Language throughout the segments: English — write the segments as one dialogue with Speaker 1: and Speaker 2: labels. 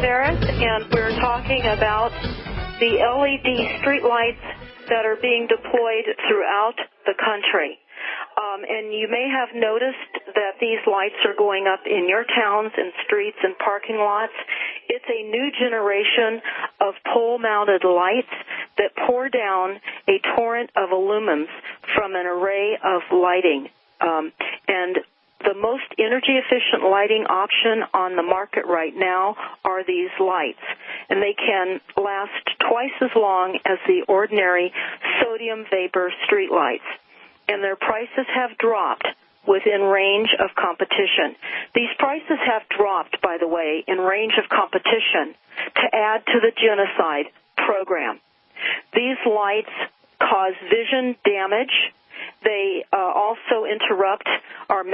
Speaker 1: Tavares, and we're talking about the LED streetlights that are being deployed throughout the country. And you may have noticed that these lights are going up in your towns and streets and parking lots. It's a new generation of pole-mounted lights that pour down a torrent of lumens from an array of lighting. And the most energy-efficient lighting option on the market right now are these lights, and they can last twice as long as the ordinary sodium vapor street lights. And their prices have dropped within range of competition. These prices have dropped, by the way, in range of competition to add to the genocide program. These lights cause vision damage. They also interrupt our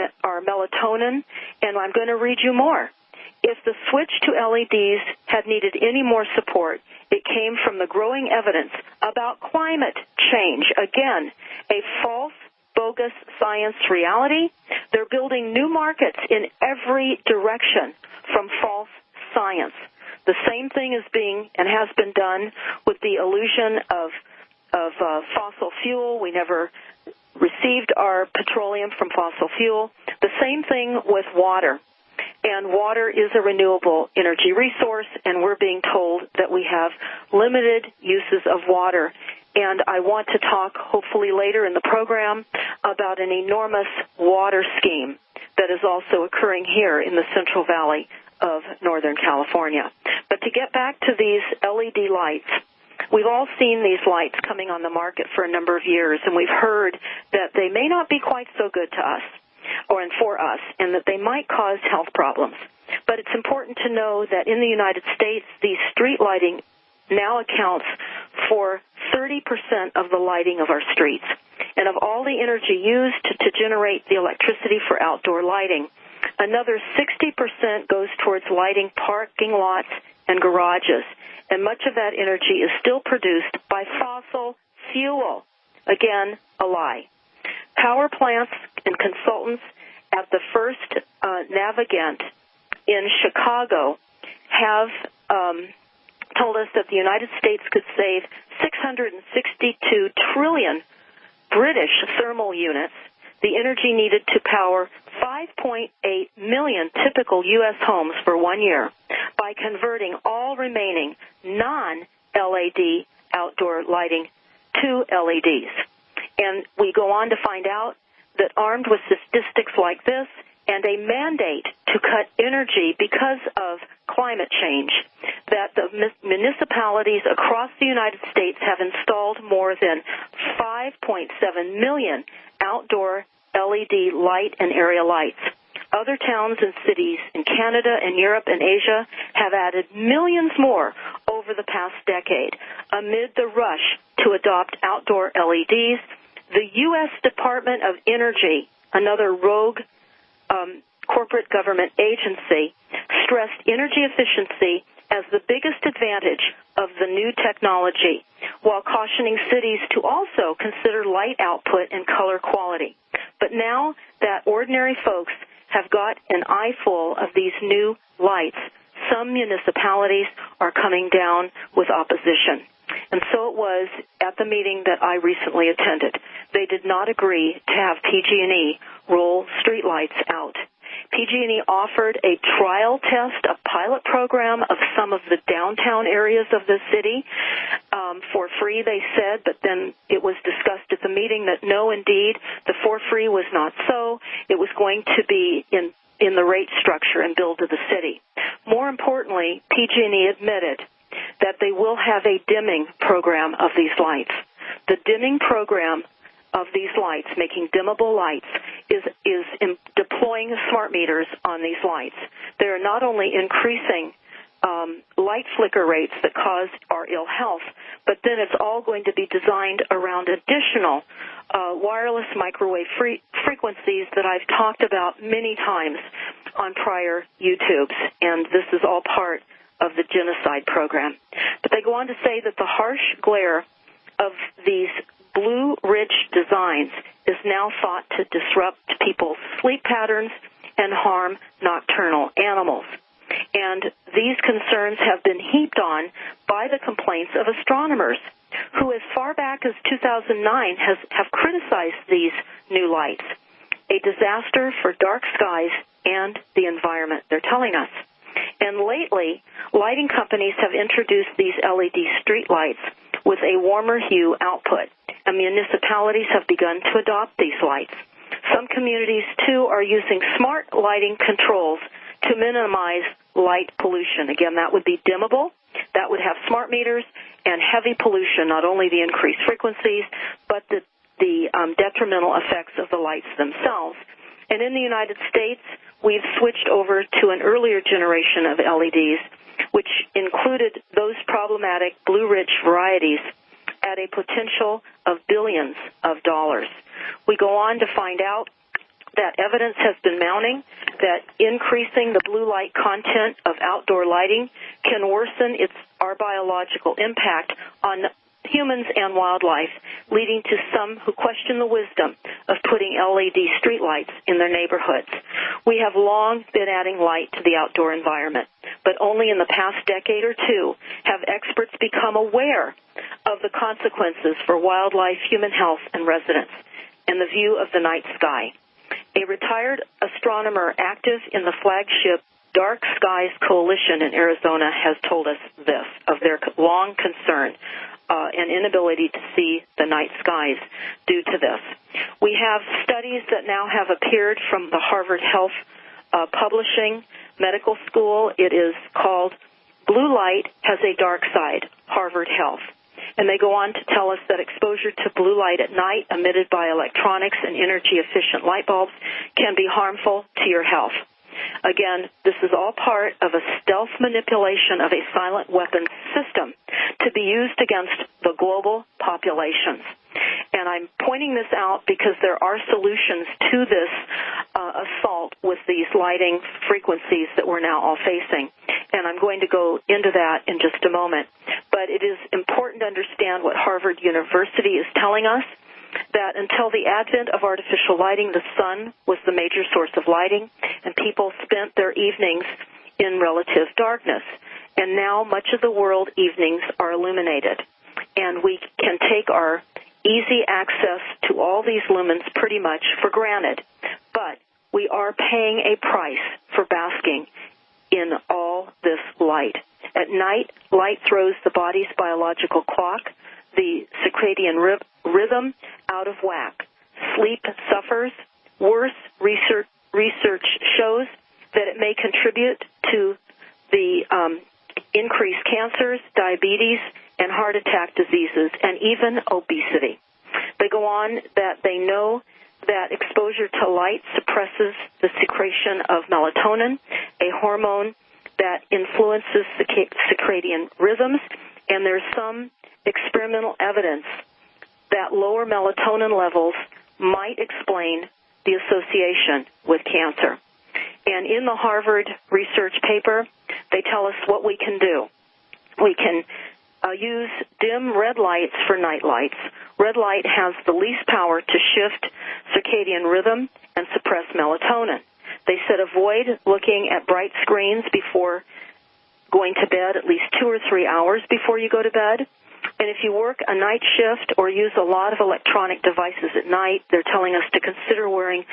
Speaker 1: melatonin, and I'm going to read you more. If the switch to LEDs had needed any more support, it came from the growing evidence about climate change. Again, a false, bogus science reality. They're building new markets in every direction from false science. The same thing is being and has been done with the illusion of fossil fuel. We never received our petroleum from fossil fuel. The same thing with water. And water is a renewable energy resource, and we're being told that we have limited uses of water. And I want to talk, hopefully later in the program, about an enormous water scheme that is also occurring here in the Central Valley of Northern California. But to get back to these LED lights, we've all seen these lights coming on the market for a number of years, and we've heard that they may not be quite so good to us and for us, and that they might cause health problems. But it's important to know that in the United States, the street lighting now accounts for 30% of the lighting of our streets. And of all the energy used to generate the electricity for outdoor lighting, another 60% goes towards lighting parking lots and garages. And much of that energy is still produced by fossil fuel. Again, a lie. Power plants and consultants at the First Navigant in Chicago have told us that the United States could save 662 trillion British thermal units, the energy needed to power 5.8 million typical U.S. homes for 1 year, by converting all remaining non-LED outdoor lighting to LEDs. And we go on to find out that armed with statistics like this and a mandate to cut energy because of climate change, that the municipalities across the United States have installed more than 5.7 million outdoor LED light and area lights. Other towns and cities in Canada and Europe and Asia have added millions more over the past decade. Amid the rush to adopt outdoor LEDs, the U.S. Department of Energy, another rogue corporate government agency, stressed energy efficiency as the biggest advantage of the new technology, while cautioning cities to also consider light output and color quality. But now that ordinary folks have got an eyeful of these new lights, some municipalities are coming down with opposition. And so it was at the meeting that I recently attended. They did not agree to have PG&E roll streetlights out. PG&E offered a trial test, a pilot program of some of the downtown areas of the city for free, they said, but then it was discussed at the meeting that no, indeed, the for free was not so. It was going to be in the rate structure and billed to the city. More importantly, PG&E admitted that they will have a dimming program of these lights. The dimming program of these lights, making dimmable lights, is deploying smart meters on these lights. They're not only increasing light flicker rates that cause our ill health, but then it's all going to be designed around additional wireless microwave frequencies that I've talked about many times on prior YouTubes, and this is all part of the genocide program. But they go on to say that the harsh glare of these blue-rich designs is now thought to disrupt people's sleep patterns and harm nocturnal animals. And these concerns have been heaped on by the complaints of astronomers who, as far back as 2009, have criticized these new lights. A disaster for dark skies and the environment, they're telling us. And lately, lighting companies have introduced these LED streetlights with a warmer hue output, and municipalities have begun to adopt these lights. Some communities, too, are using smart lighting controls to minimize light pollution. Again, that would be dimmable. That would have smart meters and heavy pollution, not only the increased frequencies, but the detrimental effects of the lights themselves. And in the United States, we've switched over to an earlier generation of LEDs, which included those problematic blue-rich varieties at a potential of billions of dollars. We go on to find out that evidence has been mounting that increasing the blue light content of outdoor lighting can worsen our biological impact on humans and wildlife, leading to some who question the wisdom of putting LED streetlights in their neighborhoods. We have long been adding light to the outdoor environment, but only in the past decade or two have experts become aware of the consequences for wildlife, human health, and residents, and the view of the night sky. A retired astronomer active in the flagship Dark Skies Coalition in Arizona has told us this, of their long concern and inability to see the night skies due to this. We have studies that now have appeared from the Harvard Health Publishing Medical School. It is called Blue Light Has a Dark Side, Harvard Health. And they go on to tell us that exposure to blue light at night emitted by electronics and energy-efficient light bulbs can be harmful to your health. Again, this is all part of a stealth manipulation of a silent weapons system to be used against the global populations. And I'm pointing this out because there are solutions to this assault with these lighting frequencies that we're now all facing. And I'm going to go into that in just a moment. But it is important to understand what Harvard University is telling us, that until the advent of artificial lighting, the sun was the major source of lighting, and people spent their evenings in relative darkness. And now much of the world evenings are illuminated, and we can take our easy access to all these lumens pretty much for granted. But we are paying a price for basking in all this light. At night, light throws the body's biological clock, the circadian rhythm, out of whack. Sleep suffers. Worse, research shows that it may contribute to the increased cancers, diabetes, and heart attack diseases, and even obesity. They go on that they know that exposure to light suppresses the secretion of melatonin, a hormone that influences circadian rhythms, and there's some experimental evidence that lower melatonin levels might explain the association with cancer. And in the Harvard research paper, they tell us what we can do. We can use dim red lights for night lights. Red light has the least power to shift circadian rhythm and suppress melatonin. They said avoid looking at bright screens before going to bed, at least 2 or 3 hours before you go to bed. And if you work a night shift or use a lot of electronic devices at night, they're telling us to consider wearing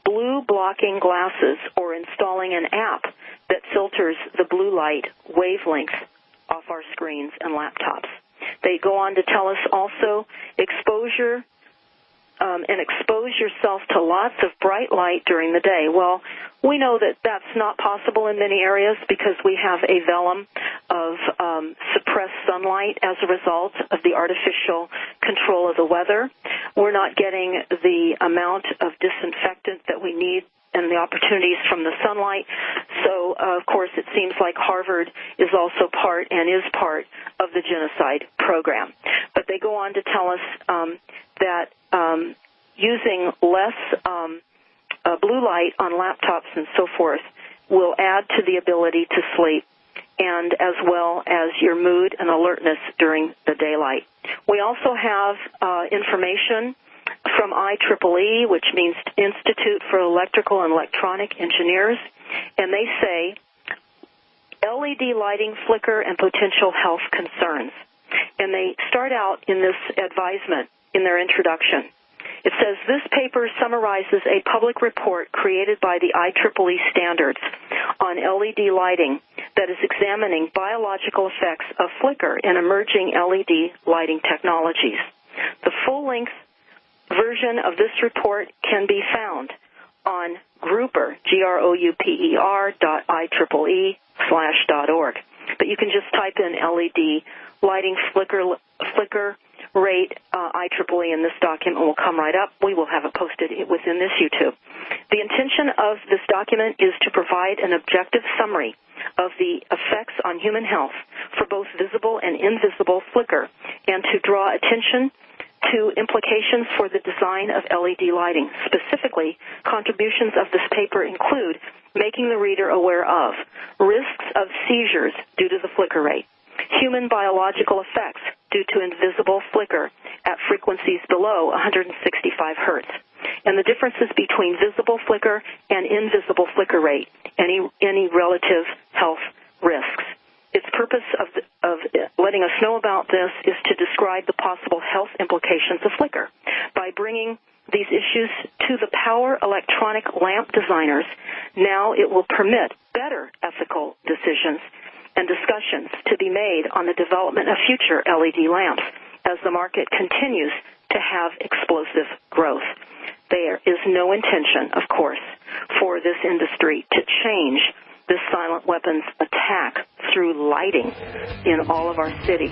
Speaker 1: blue blocking glasses or installing an app that filters the blue light wavelengths off our screens and laptops. They go on to tell us also exposure and expose yourself to lots of bright light during the day. Well, we know that that's not possible in many areas because we have a vellum of suppressed sunlight as a result of the artificial control of the weather. We're not getting the amount of disinfectant that we need and the opportunities from the sunlight. So, of course, it seems like Harvard is also part and is part of the genocide program. But they go on to tell us that using less blue light on laptops and so forth will add to the ability to sleep, and as well as your mood and alertness during the daylight. We also have information from IEEE, which means Institute for Electrical and Electronic Engineers, and they say LED lighting flicker and potential health concerns. And they start out in this advisement in their introduction. It says, this paper summarizes a public report created by the IEEE standards on LED lighting that is examining biological effects of flicker in emerging LED lighting technologies. The full-length version of this report can be found on Grouper, GROUPER.IEEE/.org. But you can just type in LED lighting flicker rate IEEE, and this document will come right up. We will have it posted within this YouTube. The intention of this document is to provide an objective summary of the effects on human health for both visible and invisible flicker, and to draw attention to implications for the design of LED lighting. Specifically, contributions of this paper include making the reader aware of risks of seizures due to the flicker rate, human biological effects due to invisible flicker at frequencies below 165 hertz, and the differences between visible flicker and invisible flicker rate, any relative health risks. Its purpose of letting us know about this is to describe the possible health implications of flicker. By bringing these issues to the power electronic lamp designers, now it will permit better ethical decisions and discussions to be made on the development of future LED lamps as the market continues to have explosive growth. There is no intention, of course, for this industry to change this silent weapons attack through lighting in all of our cities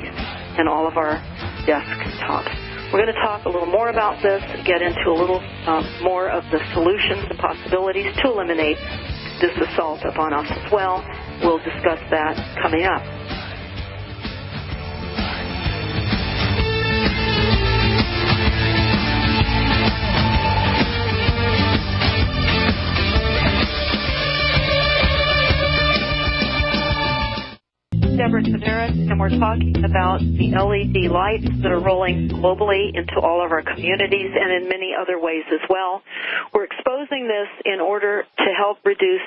Speaker 1: and all of our desktops. We're going to talk a little more about this, get into a little more of the solutions and possibilities to eliminate this assault upon us as well. We'll discuss that coming up. Deborah Sedaris, and we're talking about the LED lights that are rolling globally into all of our communities and in many other ways as well. We're exposing this in order to help reduce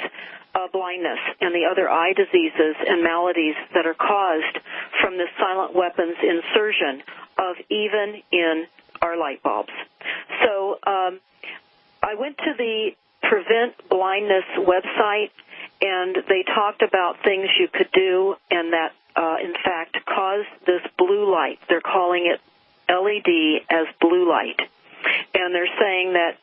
Speaker 1: blindness and the other eye diseases and maladies that are caused from this silent weapons insertion of even in our light bulbs. So I went to the Prevent Blindness website, and they talked about things you could do and that, in fact, cause this blue light. They're calling it LED as blue light. And they're saying that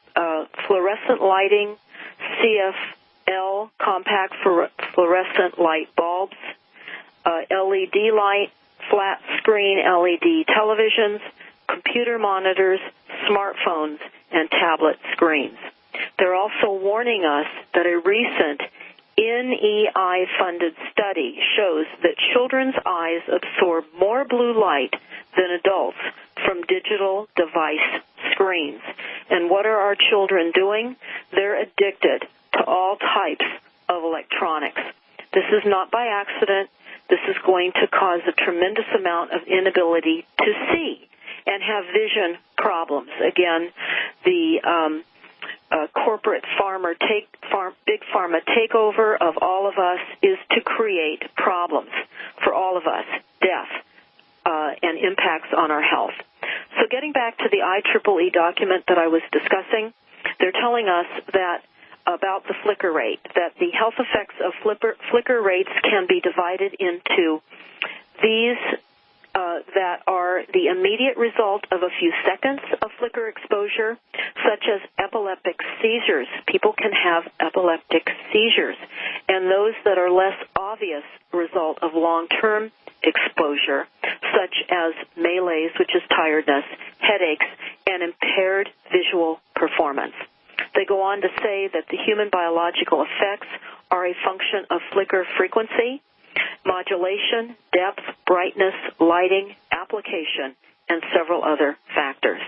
Speaker 1: fluorescent lighting, CFL, compact fluorescent light bulbs, LED light, flat screen LED televisions, computer monitors, smartphones, and tablet screens. They're also warning us that a recent NEI-funded study shows that children's eyes absorb more blue light than adults from digital device screens. And what are our children doing? They're addicted to all types of electronics. This is not by accident. This is going to cause a tremendous amount of inability to see and have vision problems. Again, the corporate big pharma takeover of all of us is to create problems for all of us, death, and impacts on our health. So getting back to the IEEE document that I was discussing, they're telling us that about the flicker rate, that the health effects of flicker rates can be divided into these that are the immediate result of a few seconds of flicker exposure, such as epileptic seizures. People can have epileptic seizures, and those that are less obvious result of long-term exposure, such as malaise, which is tiredness, headaches, and impaired visual performance. They go on to say that the human biological effects are a function of flicker frequency, modulation, depth, brightness, lighting, application, and several other factors.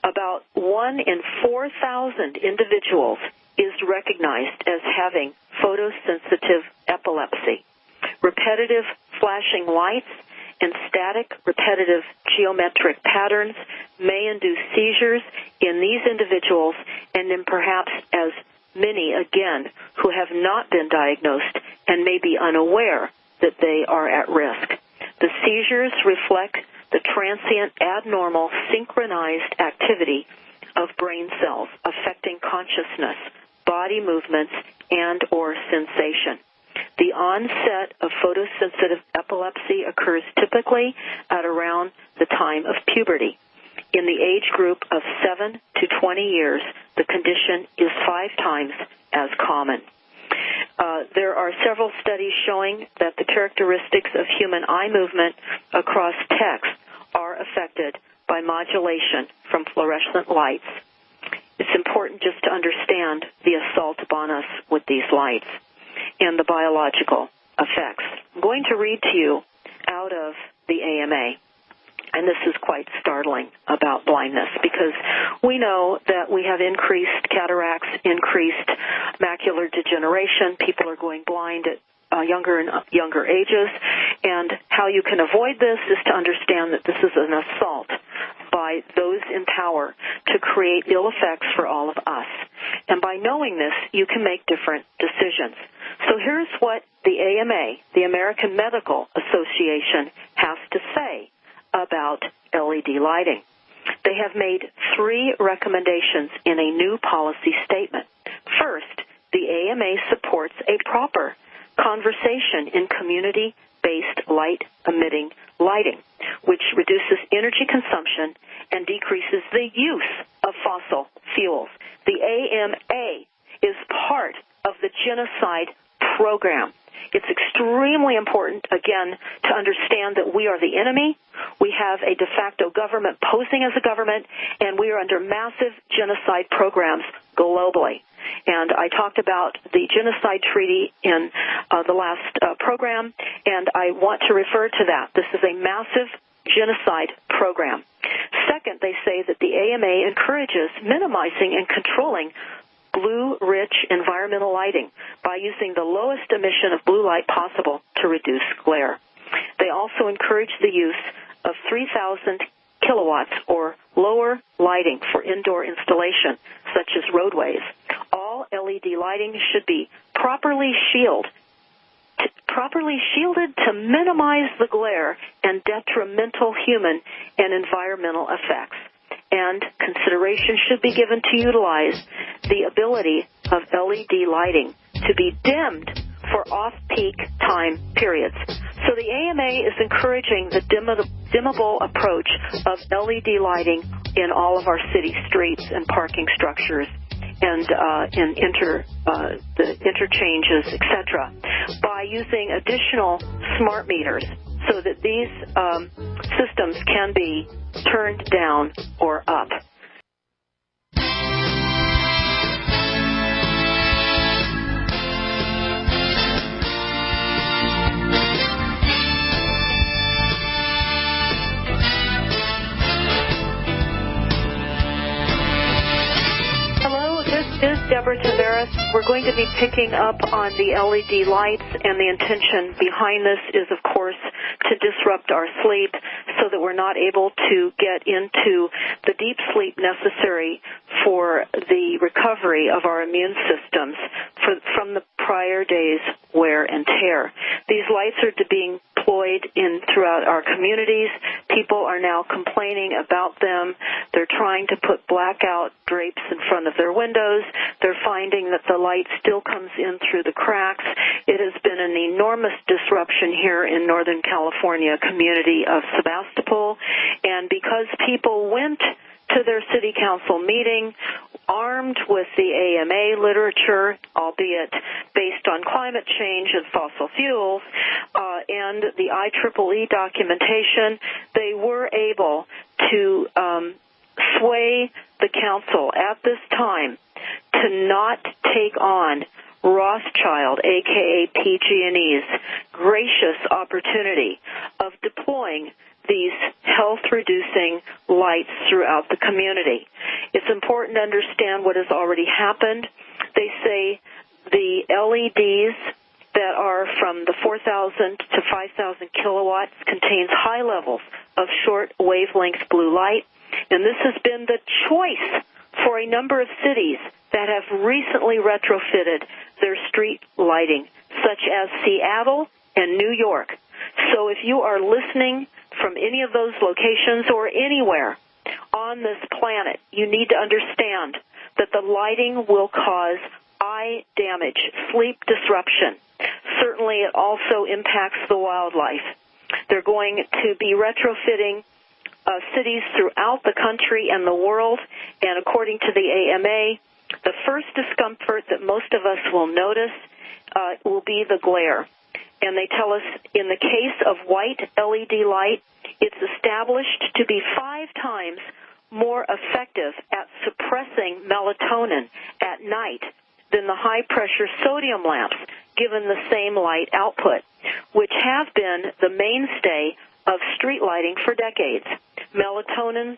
Speaker 1: About 1 in 4,000 individuals is recognized as having photosensitive epilepsy. Repetitive flashing lights and static repetitive geometric patterns may induce seizures in these individuals and then perhaps as many, again, who have not been diagnosed and may be unaware that they are at risk. The seizures reflect the transient, abnormal, synchronized activity of brain cells affecting consciousness, body movements, and or sensation. The onset of photosensitive epilepsy occurs typically at around the time of puberty. In the age group of 7 to 20 years, the condition is 5 times as common. There are several studies showing that the characteristics of human eye movement across text are affected by modulation from fluorescent lights. It's important just to understand the assault upon us with these lights and the biological effects. I'm going to read to you out of the AMA, and this is quite startling about blindness because we know that we have increased cataracts, increased macular degeneration. People are going blind at younger and younger ages, and how you can avoid this is to understand that this is an assault by those in power to create ill effects for all of us. And by knowing this, you can make different decisions. So here's what the AMA, the American Medical Association, has to say about LED lighting. They have made 3 recommendations in a new policy statement. First, the AMA supports a proper conversation in community-based light-emitting lighting, which reduces energy consumption and decreases the use of fossil fuels. The AMA is part of the genocide program. It's extremely important, again, to understand that we are the enemy. We have a de facto government posing as a government, and we are under massive genocide programs globally. And I talked about the genocide treaty in the last program, and I want to refer to that. This is a massive genocide program. Second, they say that the AMA encourages minimizing and controlling blue-rich environmental lighting by using the lowest emission of blue light possible to reduce glare. They also encourage the use of 3,000 kilowatts or lower lighting for indoor installation, such as roadways. All LED lighting should be properly shielded to minimize the glare and detrimental human and environmental effects. And consideration should be given to utilize the ability of LED lighting to be dimmed for off-peak time periods. So the AMA is encouraging the dimmable approach of LED lighting in all of our city streets and parking structures and in the interchanges, etc., by using additional smart meters so that these systems can be turned down or up. This is Deborah Tavares. We're going to be picking up on the LED lights, and the intention behind this is, of course, to disrupt our sleep so that we're not able to get into the deep sleep necessary for the recovery of our immune systems from the prior days' wear and tear. These lights are being deployed throughout our communities. People are now complaining about them. They're trying to put blackout drapes in front of their windows. They're finding that the light still comes in through the cracks. It has been an enormous disruption here in Northern California community of Sebastopol. And because people went to their city council meeting armed with the AMA literature, albeit based on climate change and fossil fuels, and the IEEE documentation, they were able to sway the council at this time to not take on Rothschild, a.k.a. PG&E's, gracious opportunity of deploying these health-reducing lights throughout the community. It's important to understand what has already happened. They say the LEDs that are from the 4,000 to 5,000 kilowatts contains high levels of short wavelength blue light, and this has been the choice for a number of cities that have recently retrofitted their street lighting, such as Seattle and New York. So if you are listening from any of those locations or anywhere on this planet, you need to understand that the lighting will cause eye damage, sleep disruption. Certainly it also impacts the wildlife. They're going to be retrofitting cities throughout the country and the world, and according to the AMA, the first discomfort that most of us will notice will be the glare. And they tell us in the case of white LED light, it's established to be 5 times more effective at suppressing melatonin at night than the high-pressure sodium lamps, given the same light output, which have been the mainstay of street lighting for decades. Melatonin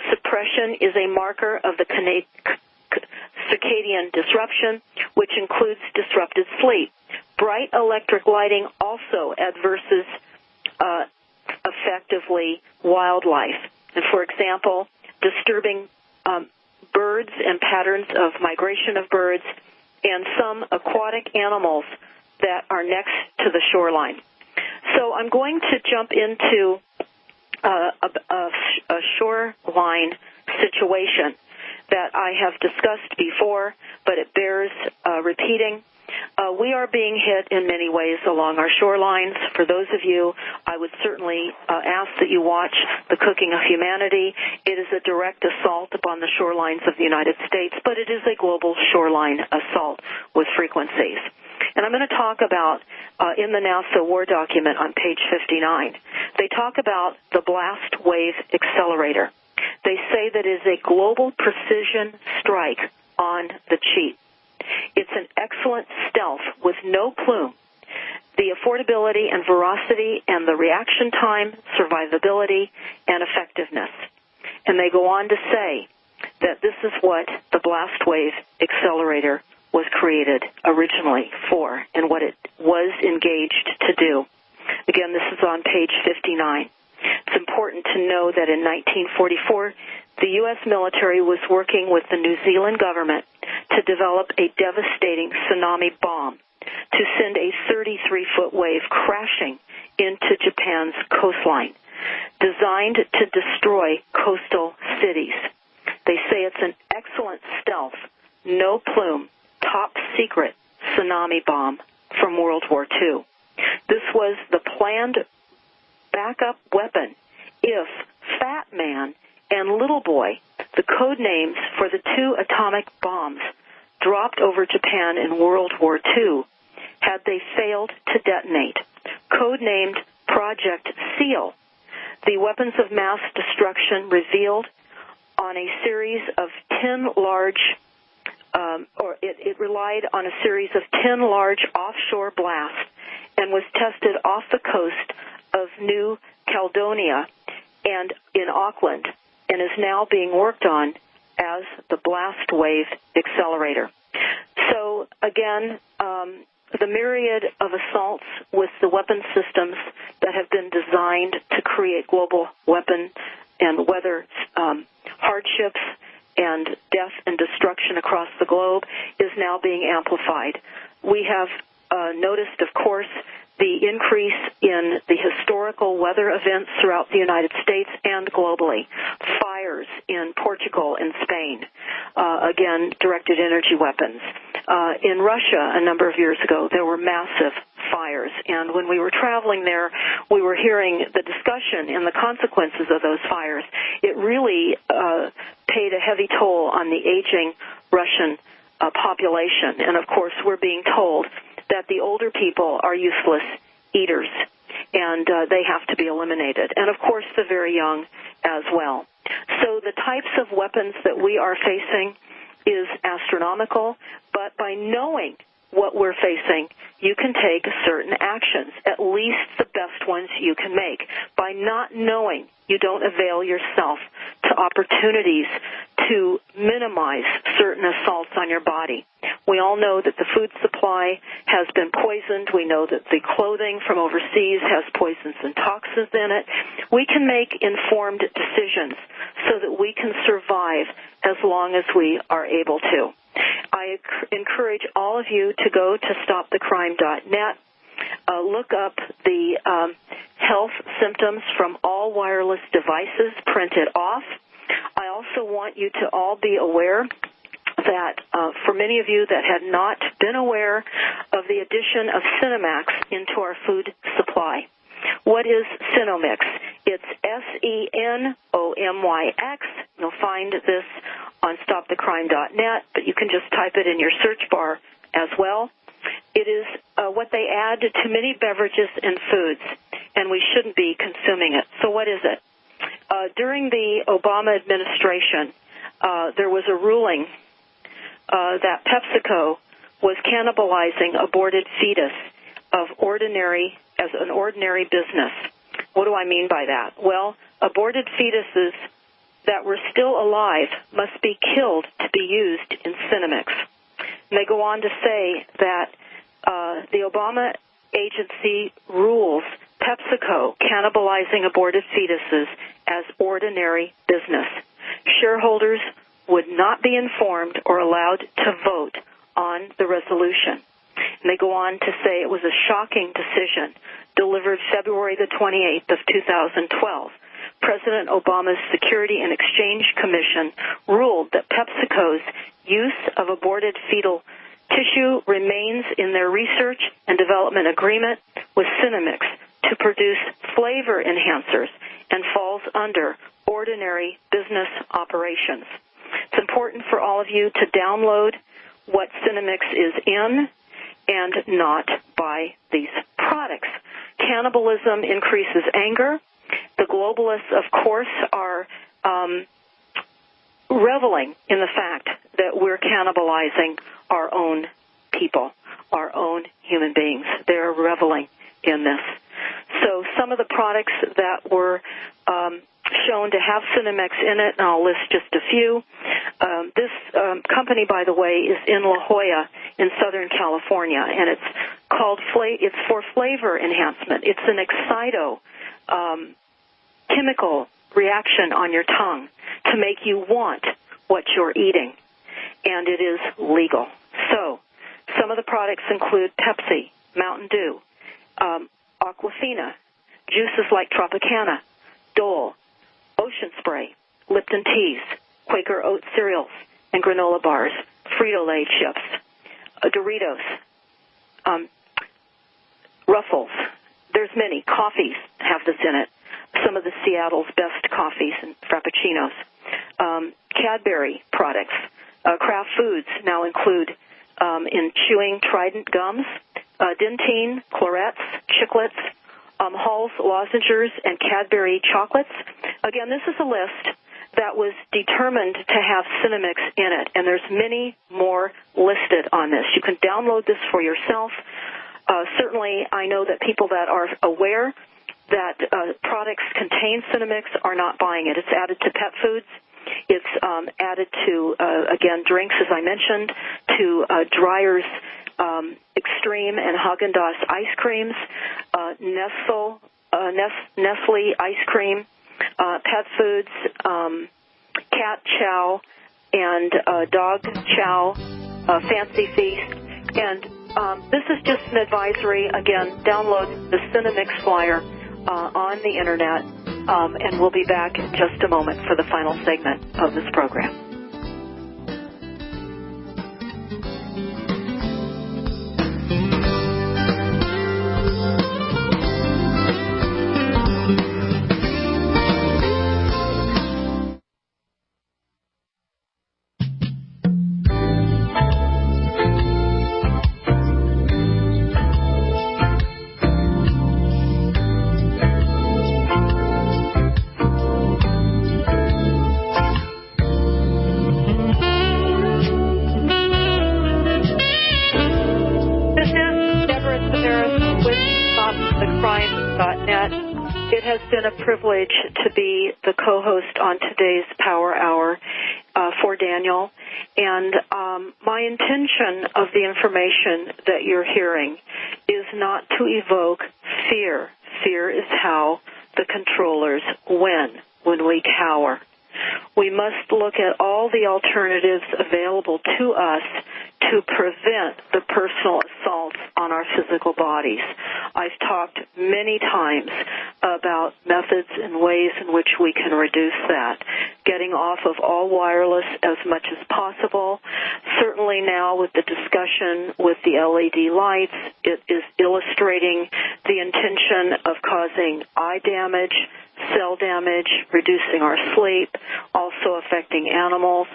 Speaker 1: suppression is a marker of the circadian disruption, which includes disrupted sleep. Bright electric lighting also adverses effectively wildlife. And for example, disturbing birds and patterns of migration of birds and some aquatic animals that are next to the shoreline. So I'm going to jump into a shoreline situation that I have discussed before, but it bears repeating. We are being hit in many ways along our shorelines. For those of you, I would certainly ask that you watch The Cooking of Humanity. It is a direct assault upon the shorelines of the United States, but it is a global shoreline assault with frequencies. And I'm going to talk about, in the NASA War document on page 59, they talk about the blast wave accelerator. They say that it is a global precision strike on the cheap. It's an excellent stealth with no plume. The affordability and veracity and the reaction time, survivability, and effectiveness. And they go on to say that this is what the blast wave accelerator was created originally for and what it was engaged to do. Again, this is on page 59. It's important to know that in 1944, the U.S. military was working with the New Zealand government to develop a devastating tsunami bomb to send a 33-foot wave crashing into Japan's coastline, designed to destroy coastal cities. They say it's an excellent stealth, no plume, top secret tsunami bomb from World War II. This was the planned backup weapon if Fat Man and Little Boy, the code names for the 2 atomic bombs dropped over Japan in World War II, had they failed to detonate. Codenamed Project SEAL, the weapons of mass destruction revealed on a series of 10 large, it relied on a series of 10 large offshore blasts and was tested off the coast of New Caledonia and in Auckland, and is now being worked on as the blast wave accelerator. So again, the myriad of assaults with the weapon systems that have been designed to create global weapon and weather hardships and death and destruction across the globe is now being amplified. We have noticed, of course, the increase in the historical weather events throughout the United States and globally. Fires in Portugal and Spain, again, directed energy weapons. In Russia, a number of years ago, there were massive fires. And when we were traveling there, we were hearing the discussion and the consequences of those fires. It really paid a heavy toll on the aging Russian population. And, of course, we're being told that the older people are useless eaters, and they have to be eliminated. And, of course, the very young as well. So the types of weapons that we are facing is astronomical, but by knowing what we're facing, you can take certain actions, at least the best ones you can make. By not knowing, you don't avail yourself to opportunities to minimize certain assaults on your body. We all know that the food supply has been poisoned. We know that the clothing from overseas has poisons and toxins in it. We can make informed decisions so that we can survive as long as we are able to. I encourage all of you to go to stopthecrime.net, look up the health symptoms from all wireless devices, print it off. I also want you to all be aware that for many of you that had not been aware of the addition of Cinemax into our food supply. What is Sinomix? It's Senomyx. You'll find this on stopthecrime.net, but you can just type it in your search bar as well. It is what they add to many beverages and foods, and we shouldn't be consuming it. So what is it? During the Obama administration, there was a ruling that PepsiCo was cannibalizing aborted fetus as an ordinary business. What do I mean by that? Well, aborted fetuses that were still alive must be killed to be used in Sinomyx. And they go on to say that the Obama agency rules PepsiCo cannibalizing aborted fetuses as ordinary business. Shareholders would not be informed or allowed to vote on the resolution. And they go on to say it was a shocking decision delivered February the 28th of 2012. President Obama's Security and Exchange Commission ruled that PepsiCo's use of aborted fetal tissue remains in their research and development agreement with Sinomyx to produce flavor enhancers and falls under ordinary business operations. It's important for all of you to download what Sinomyx is in and not buy these products. Cannibalism increases anger. The globalists, of course, are reveling in the fact that we're cannibalizing our own people, our own human beings. They're reveling in this. So some of the products that were shown to have Sinomyx in it, and I'll list just a few. This company, by the way, is in La Jolla in Southern California, and it's for flavor enhancement. It's an excito chemical reaction on your tongue to make you want what you're eating, and it is legal. So some of the products include Pepsi, Mountain Dew, Aquafina, juices like Tropicana, Dole, Ocean Spray, Lipton Teas, Quaker Oat cereals, and granola bars, Frito-Lay chips, Doritos, Ruffles. There's many. Coffees have this in it. Some of the Seattle's best coffees and frappuccinos. Cadbury products. Kraft Foods now include in chewing Trident gums, Dentyne, Clarets, Chiclets, Halls lozenges, and Cadbury chocolates. Again, this is a list that was determined to have Sinomyx in it, and there's many more listed on this. You can download this for yourself. Certainly, I know that people that are aware that products contain Sinomyx are not buying it. It's added to pet foods. It's added to, again, drinks, as I mentioned, to Dreyer's Extreme and Haagen-Dazs ice creams, Nestle ice cream, pet foods, cat chow, and dog chow, Fancy Feast. And this is just an advisory. Again, download the Sinomyx flyer on the Internet, and we'll be back in just a moment for the final segment of this program. privilege to be the co-host on today's Power Hour for Daniel. And my intention of the information that you're hearing is not to evoke fear. Fear is how the controllers win when we cower. We must look at all the alternatives available to us to prevent the personal assaults on our physical bodies. I've talked many times about methods and ways in which we can reduce that. Getting off of all wireless as much as possible. Certainly now with the discussion with the LED lights, it is illustrating the intention of causing eye damage, cell damage, reducing our sleep, also affecting animals.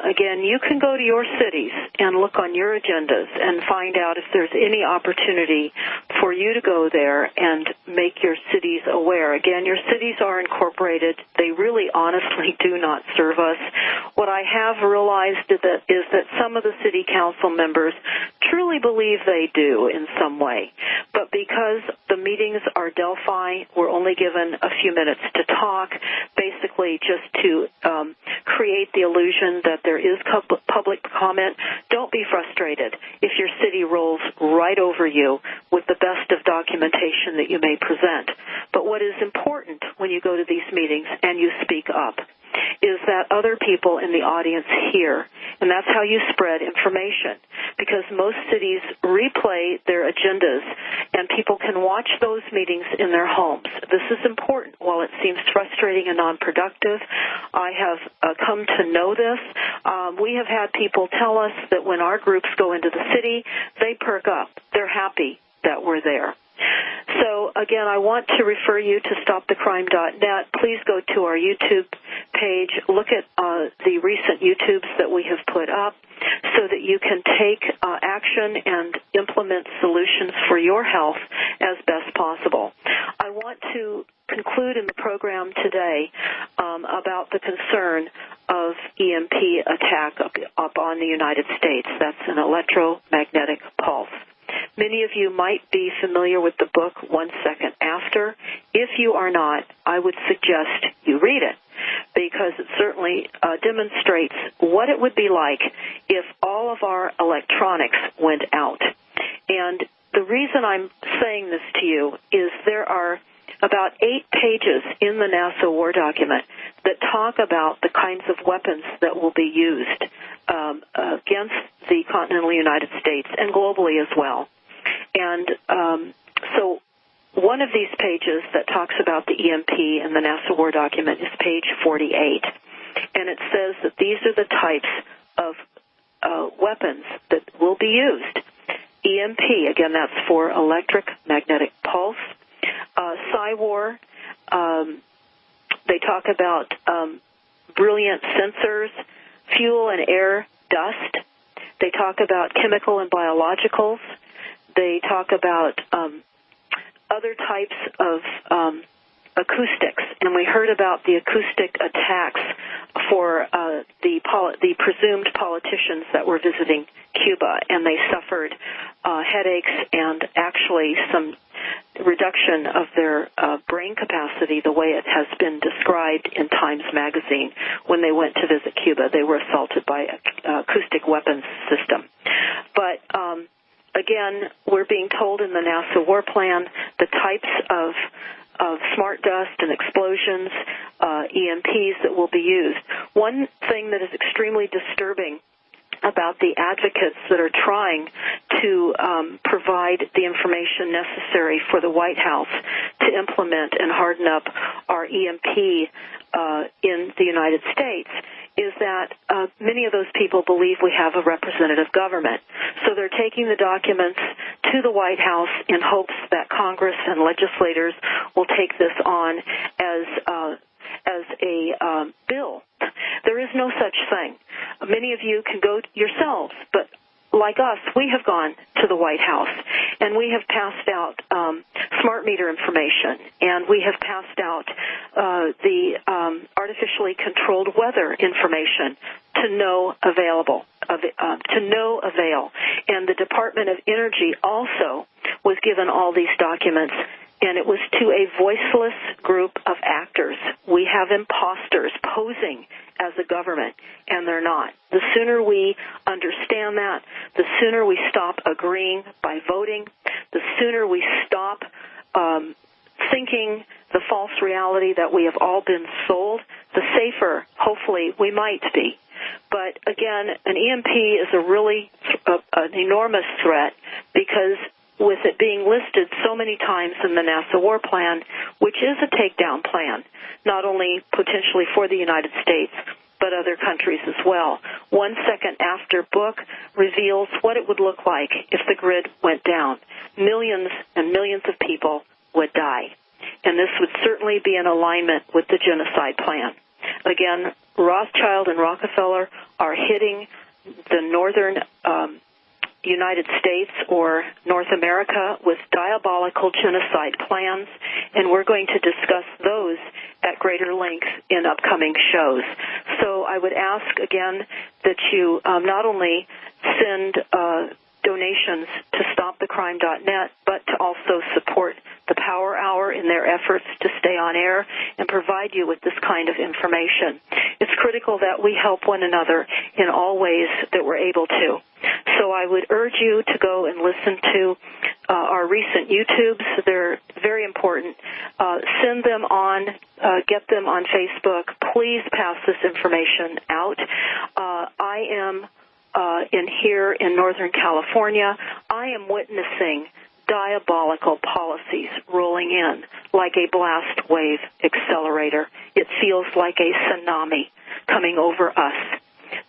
Speaker 1: Again, you can go to your cities and look on your agendas and find out if there's any opportunity for you to go there and make your cities aware. Again, your cities are incorporated. They really honestly do not serve us. What I have realized is that some of the city council members truly believe they do in some way. But because the meetings are Delphi, we're only given a few minutes to talk, basically just to create the illusion that there is public comment. Don't be frustrated if your city rolls right over you with the best of documentation that you may present. But what is important when you go to these meetings and you speak up is that other people in the audience hear, and that's how you spread information, because most cities replay their agendas, and people can watch those meetings in their homes. This is important. While it seems frustrating and non-productive, I have come to know this. We have had people tell us that when our groups go into the city, they perk up. They're happy that we're there. So, again, I want to refer you to stopthecrime.net. Please go to our YouTube page. Look at the recent YouTubes that we have put up so that you can take action and implement solutions for your health as best possible. I want to conclude in the program today about the concern of EMP attack up on the United States. That's an electromagnetic pulse. Many of you might be familiar with the book 1 Second After. If you are not, I would suggest you read it, because it certainly demonstrates what it would be like if all of our electronics went out. And the reason I'm saying this to you is there are about 8 pages in the NASA War document that talk about the kinds of weapons that will be used against the continental United States and globally as well. And so one of these pages that talks about the EMP in the NASA War document is page 48. And it says that these are the types of weapons that will be used. EMP, again, that's for electric magnetic pulse. Psywar, they talk about brilliant sensors, fuel and air dust. They talk about chemical and biologicals. They talk about other types of acoustics, and we heard about the acoustic attacks for the presumed politicians that were visiting Cuba, and they suffered headaches and actually some reduction of their brain capacity, the way it has been described in Times Magazine. When they went to visit Cuba, they were assaulted by an acoustic weapons system. But again, we're being told in the NASA War Plan the types of smart dust and explosions, EMPs that will be used. One thing that is extremely disturbing about the advocates that are trying to provide the information necessary for the White House to implement and harden up our EMP in the United States is that many of those people believe we have a representative government. So they're taking the documents to the White House in hopes that Congress and legislators will take this on as a bill. There is no such thing. Many of you can go yourselves, but like us, we have gone to the White House, and we have passed out smart meter information, and we have passed out the artificially controlled weather information to no avail. And the Department of Energy also was given all these documents and it was to a voiceless group of actors. We have imposters posing as a government, and they're not. The sooner we understand that, the sooner we stop agreeing by voting, the sooner we stop thinking the false reality that we have all been sold, the safer, hopefully, we might be. But again, an EMP is a really an enormous threat because with it being listed so many times in the NASA war plan, which is a takedown plan, not only potentially for the United States, but other countries as well. 1 second after book reveals what it would look like if the grid went down. Millions and millions of people would die. And this would certainly be in alignment with the genocide plan. Again, Rothschild and Rockefeller are hitting the northern United States or North America with diabolical genocide plans, and we're going to discuss those at greater length in upcoming shows. So I would ask again that you not only send donations to stopthecrime.net, but to also support the Power Hour in their efforts to stay on air and provide you with this kind of information. It's critical that we help one another in all ways that we're able to. So I would urge you to go and listen to our recent YouTubes. They're very important. Send them on, get them on Facebook. Please pass this information out. I am here in Northern California. I am witnessing diabolical policies rolling in like a blast wave accelerator. It feels like a tsunami coming over us.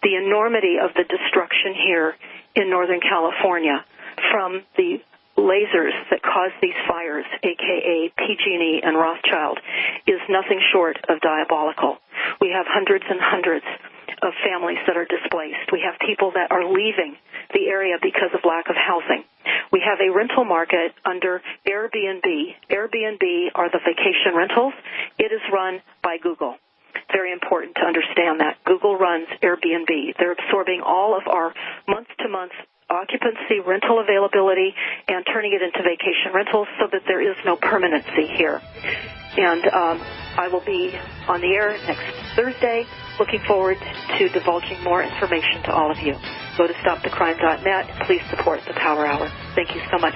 Speaker 1: The enormity of the destruction here in Northern California from the lasers that cause these fires, a.k.a. PG&E and Rothschild, is nothing short of diabolical. We have hundreds and hundreds of families that are displaced. We have people that are leaving the area because of lack of housing. We have a rental market under Airbnb. Airbnb are the vacation rentals. It is run by Google. Very important to understand that. Google runs Airbnb. They're absorbing all of our month-to-month occupancy, rental availability, and turning it into vacation rentals so that there is no permanency here. And I will be on the air next Thursday. Looking forward to divulging more information to all of you. Go to stopthecrime.net. Please support the Power Hour. Thank you so much.